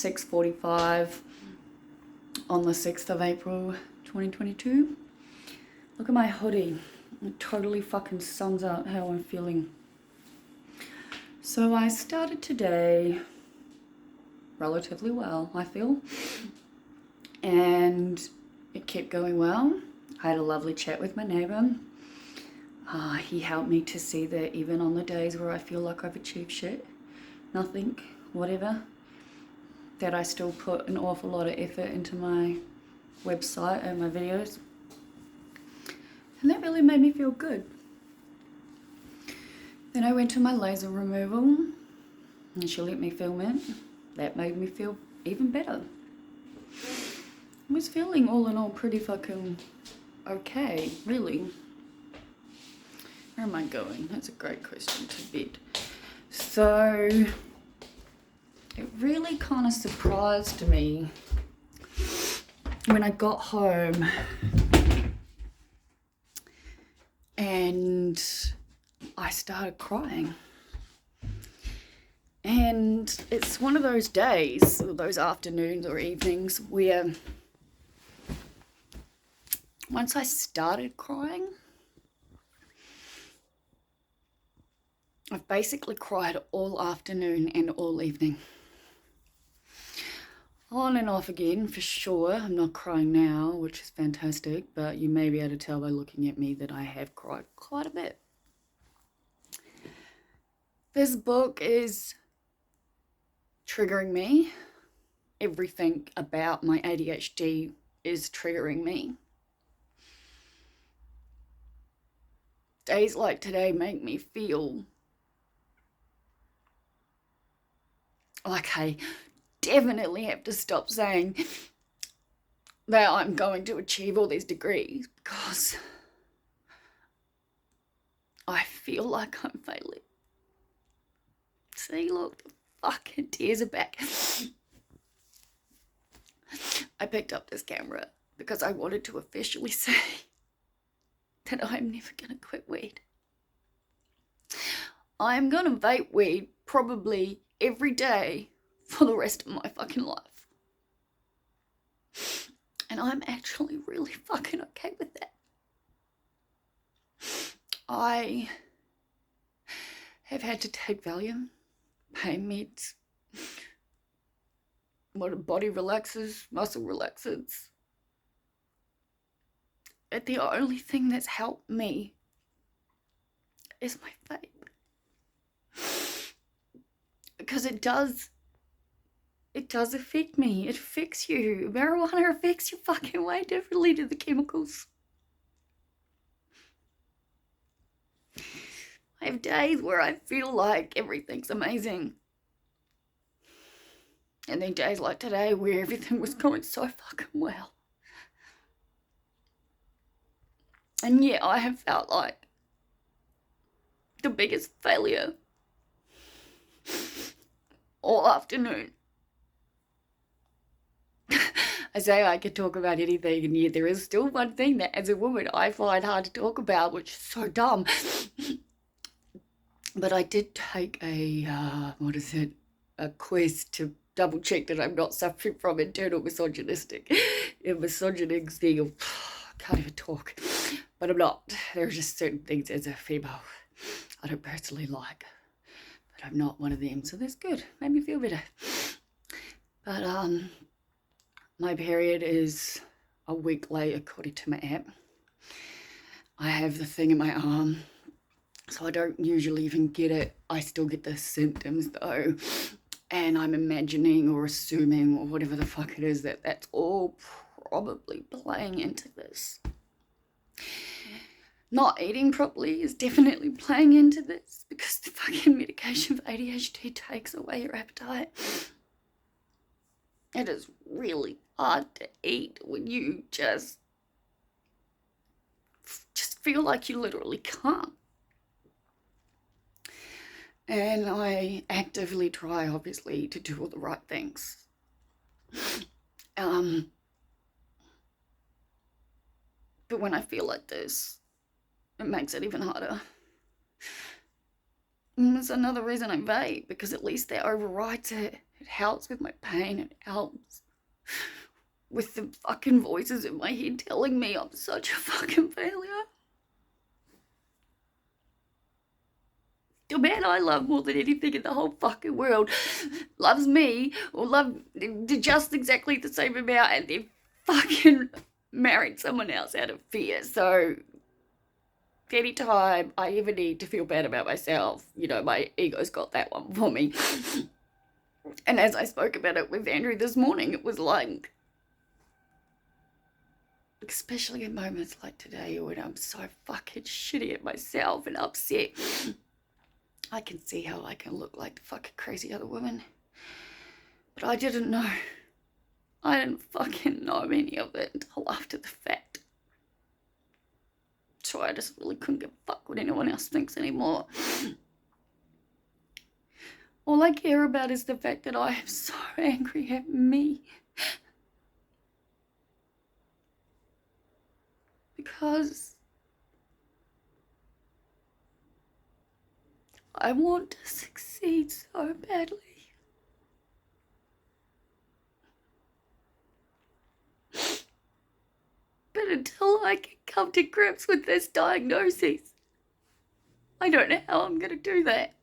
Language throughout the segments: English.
6:45 on the 6th of April 2022. Look at my hoodie. It totally fucking sums up how I'm feeling. So I started today relatively well, I feel, and it kept going well. I had a lovely chat with my neighbour. He helped me to see that even on the days where I feel like I've achieved shit, nothing, whatever, that I still put an awful lot of effort into my website and my videos. And that really made me feel good. Then I went to my laser removal and she let me film it. That made me feel even better. I was feeling all in all pretty fucking okay, really. Where am I going? That's a great question. To bed. So it really kind of surprised me when I got home and I started crying. And it's one of those days, or those afternoons or evenings, where once I started crying, I've basically cried all afternoon and all evening. On and off again, for sure. I'm not crying now, which is fantastic, but you may be able to tell by looking at me that I have cried quite a bit. This book is triggering me. Everything about my ADHD is triggering me. Days like today make me feel like I definitely have to stop saying that I'm going to achieve all these degrees because I feel like I'm failing. See, look, the fucking tears are back. I picked up this camera because I wanted to officially say that I'm never gonna quit weed. I'm gonna vape weed probably every day for the rest of my fucking life. And I'm actually really fucking okay with that. I have had to take Valium, pain meds, body relaxers, muscle relaxers. And the only thing that's helped me is my vape. Because it does affect me. It affects you. Marijuana affects you fucking way differently to the chemicals. I have days where I feel like everything's amazing. And then days like today where everything was going so fucking well. And yeah, I have felt like the biggest failure all afternoon. I say I can talk about anything, and yet there is still one thing that as a woman I find hard to talk about, which is so dumb. But I did take a quiz to double check that I'm not suffering from internal misogynistic thing of, I can't even talk, but I'm not. There are just certain things as a female I don't personally like, but I'm not one of them, so that's good. Made me feel better. But my period is a week late according to my app. I have the thing in my arm, so I don't usually even get it. I still get the symptoms though, and I'm imagining or assuming or whatever the fuck it is that that's all probably playing into this. Not eating properly is definitely playing into this because the fucking medication for ADHD takes away your appetite. It is really hard to eat when you just feel like you literally can't. And I actively try, obviously, to do all the right things. But when I feel like this, it makes it even harder. And that's another reason I vape, because at least that overrides it. It helps with my pain. It helps with the fucking voices in my head telling me I'm such a fucking failure. The man I love more than anything in the whole fucking world loves me, or love just exactly the same amount, and then fucking married someone else out of fear. So anytime I ever need to feel bad about myself, you know, my ego's got that one for me. And as I spoke about it with Andrew this morning, it was like, especially in moments like today when I'm so fucking shitty at myself and upset, I can see how I can look like the fucking crazy other woman. But I didn't know. I didn't fucking know any of it until after the fact. So I just really couldn't give a fuck what anyone else thinks anymore. All I care about is the fact that I am so angry at me. Because I want to succeed so badly. But until I can come to grips with this diagnosis, I don't know how I'm going to do that.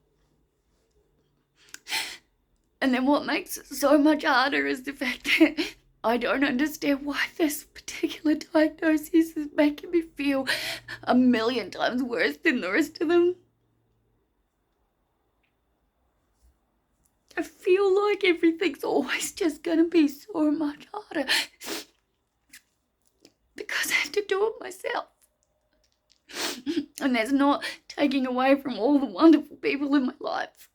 And then what makes it so much harder is the fact that I don't understand why this particular diagnosis is making me feel 1,000,000 times worse than the rest of them. I feel like everything's always just going to be so much harder because I have to do it myself. And that's not taking away from all the wonderful people in my life.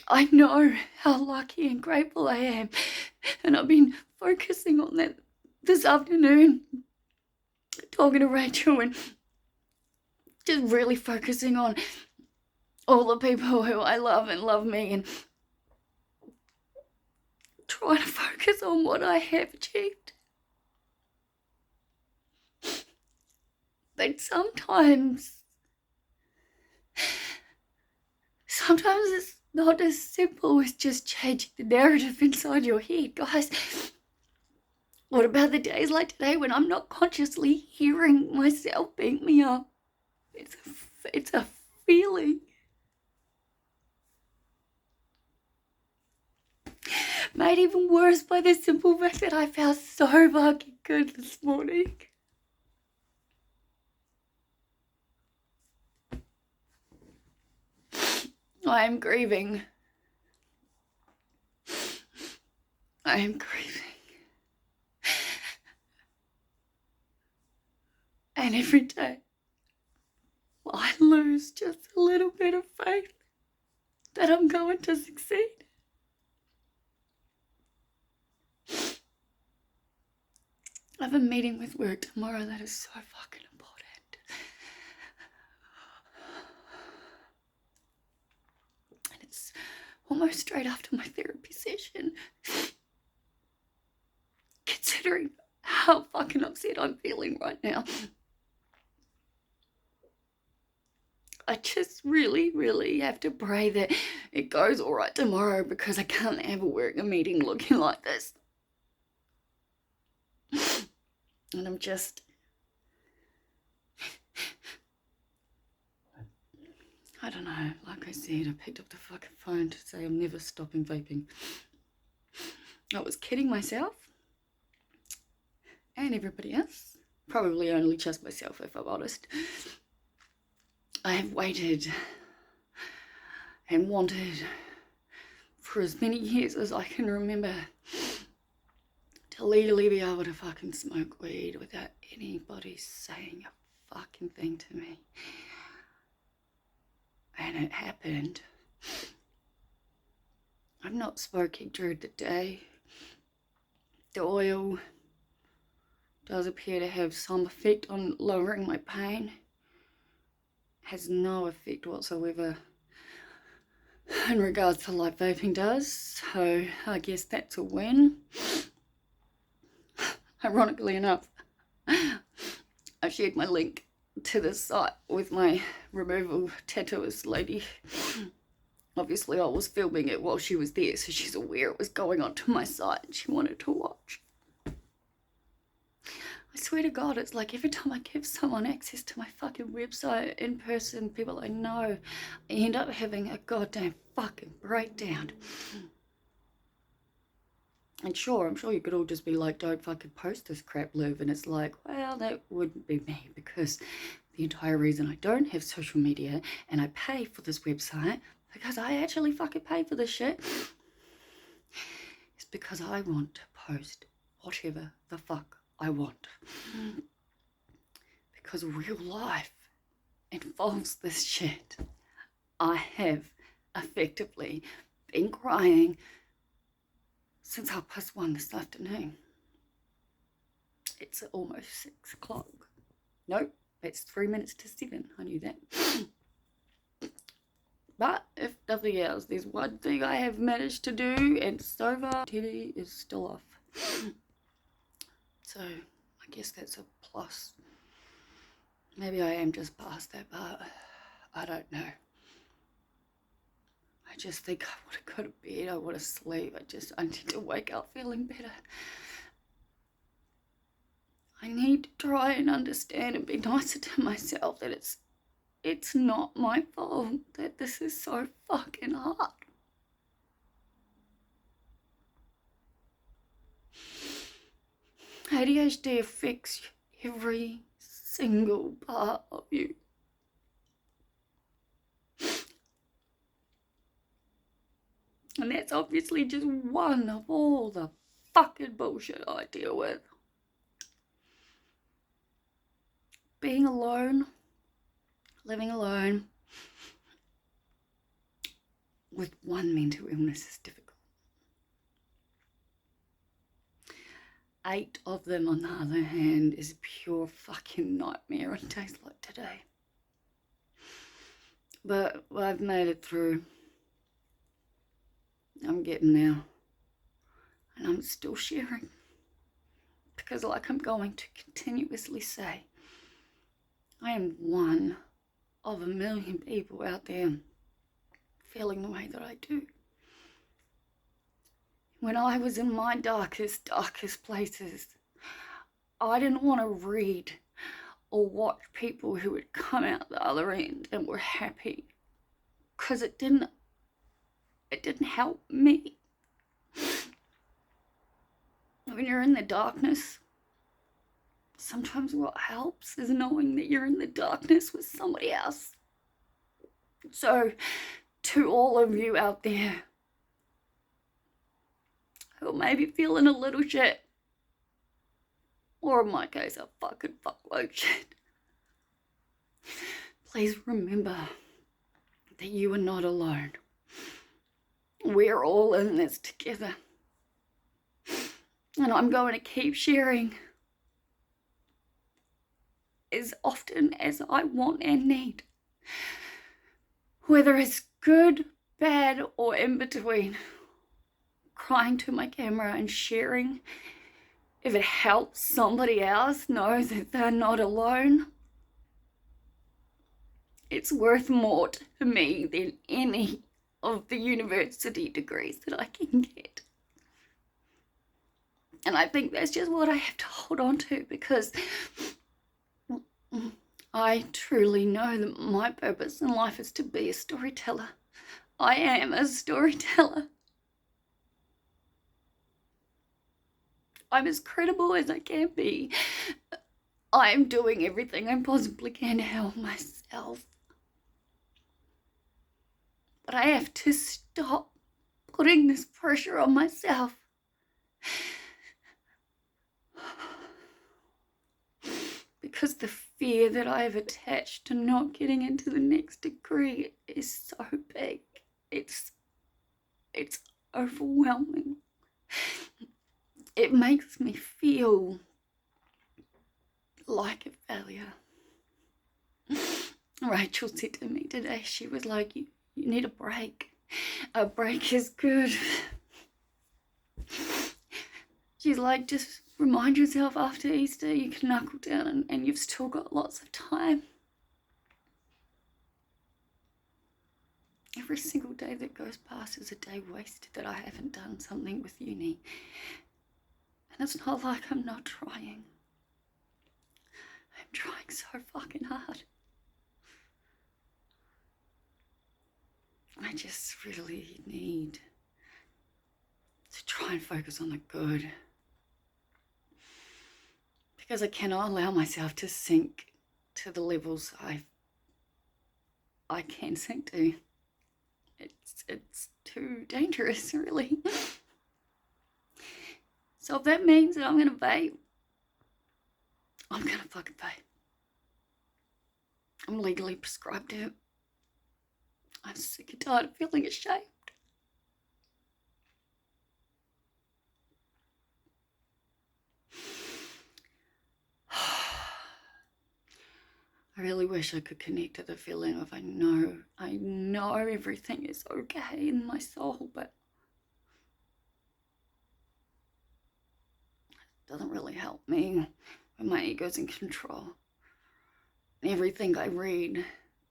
I know how lucky and grateful I am, and I've been focusing on that this afternoon, talking to Rachel and just really focusing on all the people who I love and love me, and trying to focus on what I have achieved. But sometimes it's not as simple as just changing the narrative inside your head, guys. What about the days like today when I'm not consciously hearing myself beat me up? It's a feeling. Made even worse by the simple fact that I felt so fucking good this morning. I am grieving. I am grieving. And every day, I lose just a little bit of faith that I'm going to succeed. I have a meeting with work tomorrow that is so fucking important. And it's almost straight after my therapy session. Considering how fucking upset I'm feeling right now, I just really, really have to pray that it goes all right tomorrow, because I can't have a work meeting looking like this. And I'm just... I don't know, like I said, I picked up the fucking phone to say I'm never stopping vaping. I was kidding myself and everybody else. Probably only just myself, if I'm honest. I have waited and wanted for as many years as I can remember to legally be able to fucking smoke weed without anybody saying a fucking thing to me. And it happened. I'm not smoking during the day. The oil does appear to have some effect on lowering my pain. Has no effect whatsoever in regards to like vaping does, so I guess that's a win. Ironically enough, I shared my link to this site with my removal tattooist lady Obviously, I was filming it while she was there, so she's aware it was going onto my site and she wanted to watch. I swear to God, it's like every time I give someone access to my fucking website in person, people I know, I end up having a goddamn fucking breakdown. And sure, I'm sure you could all just be like, don't fucking post this crap, Liv. And it's like, well, that wouldn't be me, because the entire reason I don't have social media and I pay for this website, because I actually fucking pay for this shit, is because I want to post whatever the fuck I want. Because real life involves this shit. I have effectively been crying since 1:30 this afternoon. It's almost 6 o'clock. Nope, it's 3 minutes to 7. I knew that. But if nothing else, there's one thing I have managed to do, and so far, TV is still off. So I guess that's a plus. Maybe I am just past that part. I don't know. I just think I want to go to bed. I want to sleep. I need to wake up feeling better. I need to try and understand and be nicer to myself that it's not my fault that this is so fucking hard. ADHD affects every single part of you. And that's obviously just one of all the fucking bullshit I deal with. Being alone, living alone with one mental illness is difficult. 8 of them, on the other hand, is a pure fucking nightmare on days like today. But I've made it through. I'm getting there. And I'm still sharing. Because like I'm going to continuously say, I am one of a million people out there feeling the way that I do. When I was in my darkest places, I didn't want to read or watch people who had come out the other end and were happy, because it didn't help me. When you're in the darkness, sometimes what helps is knowing that you're in the darkness with somebody else. So, to all of you out there who may be feeling a little shit, or in my case, a fucking fuckload shit, please remember that you are not alone. We're all in this together. And I'm going to keep sharing as often as I want and need. Whether it's good, bad, or in between. Crying to my camera and sharing. If it helps somebody else know that they're not alone, it's worth more to me than any of the university degrees that I can get. And I think that's just what I have to hold on to, because I truly know that my purpose in life is to be a storyteller. I am a storyteller. I'm as credible as I can be. I'm doing everything I possibly can to help myself. But I have to stop putting this pressure on myself. Because the fear that I have attached to not getting into the next degree is so big. It's overwhelming. It makes me feel like a failure. Rachel said to me today, she was like, you need a break. A break is good. She's like, just remind yourself after Easter you can knuckle down and you've still got lots of time. every single day that goes past is a day wasted that I haven't done something with uni. And it's not like I'm not trying. I'm trying so fucking hard. I just really need to try and focus on the good. Because I cannot allow myself to sink to the levels I can sink to. It's too dangerous, really. So if that means that I'm gonna vape, I'm gonna fucking vape. I'm legally prescribed it. I'm sick and tired of feeling ashamed. I really wish I could connect to the feeling of I know everything is okay in my soul, but it doesn't really help me when my ego's in control. And everything I read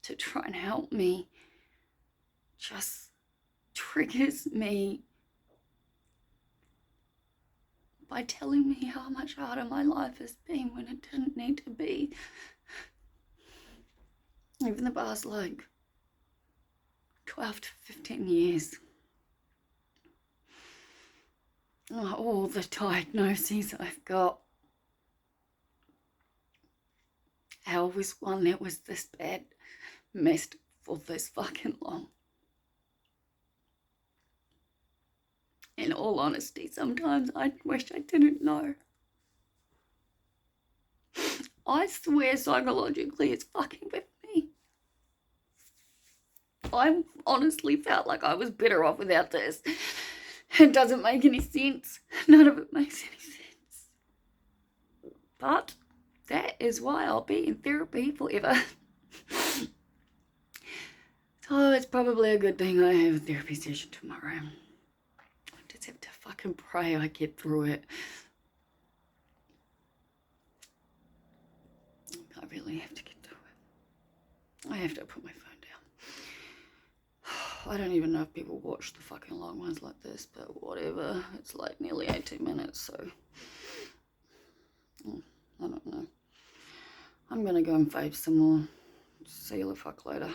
to try and help me just triggers me by telling me how much harder my life has been when it didn't need to be. Even the past, 12 to 15 years. All the diagnoses I've got. How was one that was this bad messed for this fucking long? In all honesty, sometimes I wish I didn't know. I swear psychologically it's fucking with me. I honestly felt like I was better off without this. It doesn't make any sense. None of it makes any sense. But that is why I'll be in therapy forever. So it's probably a good thing I have a therapy session tomorrow. I just have to fucking pray I get through it. I really have to get through it. I have to put my phone down. I don't even know if people watch the fucking long ones like this, but whatever. It's like nearly 18 minutes, so I don't know. I'm gonna go and vape some more. See you the fuck later.